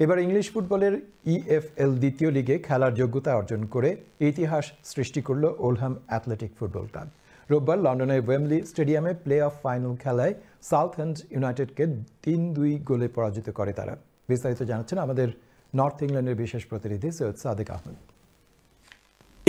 এবার ইংলিশ ফুটবলের ইএফএল দ্বিতীয় লিগে খেলার যোগ্যতা অর্জন করে ইতিহাস সৃষ্টি করল ওলহাম অ্যাথলেটিক ফুটবল ক্লাব। রোববার লন্ডনের ওয়েমলি স্টেডিয়ামে প্লে অফ ফাইনাল খেলায় সাউথএন্ড ইউনাইটেডকে ৩-২ গোলে পরাজিত করে তারা। বিস্তারিত জানাচ্ছেন আমাদের নর্থ ইংল্যান্ডের বিশেষ প্রতিনিধি সৈয়দ সাদেক আহমেদ।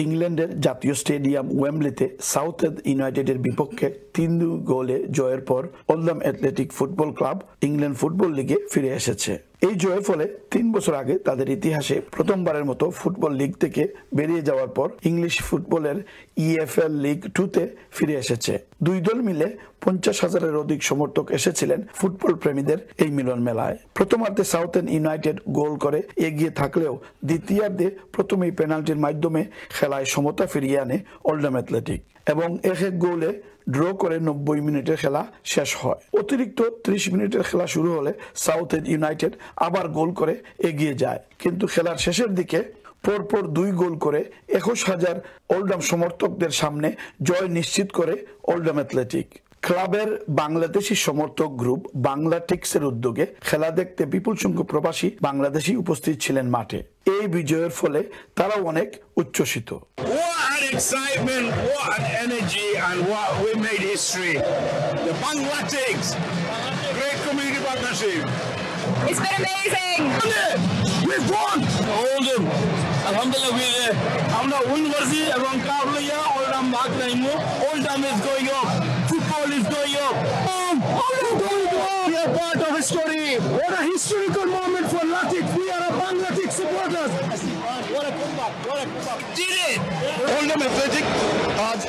ইংল্যান্ডের জাতীয় স্টেডিয়াম ওয়েমব্লিতে সাউথএন্ড ইউনাইটেডের বিপক্ষে ৩-২ গোলে জয়ের পর Oldham Athletic football club England football লিগে ফিরে এসেছে। এই জয়ের ফলে ৩ বছর আগে তাদের ইতিহাসে প্রথমবারের মতো ফুটবল লিগ থেকে বেরিয়ে যাওয়ার পর ইংলিশ ফুটবলের ইএফএল লিগ 2-তে ফিরে এসেছে। দুই দল মিলে ৫০,০০০-এর অধিক সমর্থক এসেছিলেন ফুটবল প্রেমীদের এই মিলন মেলায়। প্রথমার্ধে সাউথএন্ড ইউনাইটেড গোল করে এগিয়ে থাকলেও দ্বিতীয়ার্ধে প্রথমেই পেনাল্টির মাধ্যমে খেলায় সমতা ফিরিয়ে আনে ওলহাম অ্যাথলেটিক এবং এক গোলে ড্র করে ৯০ মিনিটের খেলা শেষ হয়। অতিরিক্ত ৩০ মিনিটের খেলা শুরু হলে সাউথএন্ড ইউনাইটেড আবার গোল করে এগিয়ে যায়, কিন্তু খেলার শেষের দিকে পরপর ২ গোল করে ২১,০০০ ওলহাম সমর্থকদের সামনে জয় নিশ্চিত করে ওলহাম অ্যাথলেটিক। ক্লাবের বাংলাদেশি সমর্থক গ্রুপ বাংলাটিক্সের উদ্যোগে খেলা দেখতে বিপুল সংখ্যক প্রবাসী বাংলাদেশি উপস্থিত ছিলেন মাঠে। এই বিজয়ের ফলে তারাও অনেক উচ্ছ্বসিত। Excitement, what an energy, and what we made history. The Bangladesh, great community partnership. It's been amazing. We've won. Oldham, alhamdulillah, I'm not University এবং Kavliya, Oldham back naimo. Oldham is going up. Football is going up. Oldham going up. We are part of history. What a historical moment for Latik. We are a Bangladesh supporters. What a comeback. What a comeback. Did it. Oldham Athletic আজ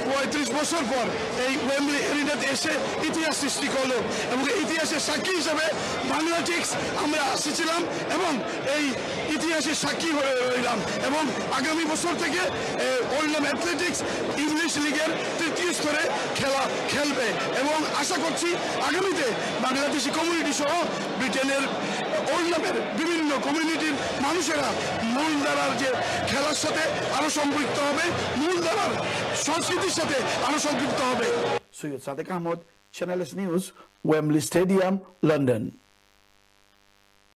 ৩৫ বছর পর এই ওয়েমব্লি এরিনাতে এসে ইতিহাস সৃষ্টি করলো এবং ইতিহাসের সাক্ষী হিসেবে বাংলাটিক্স আমরা আসছিলাম এবং এই ইতিহাসের সাক্ষী হয়ে রইলাম এবং আগামী বছর থেকে ওলহাম অ্যাথলেটিক্স ইংলিশ লিগের ৩য় স্তরে খেলবে এবং আশা করছি আগামীতে বাংলাদেশি কমিউনিটি সহ ব্রিটেনের ওলহামের বিভিন্ন কমিউনিটির মানুষেরা মূলধারার যে খেলার সাথে আরো সম্পৃক্ত হবে, মূলধারার সংস্কৃতির সাথে আরো সম্পৃক্ত হবে। Syed Sadek Ahmad, channel S news, Wembley stadium, London.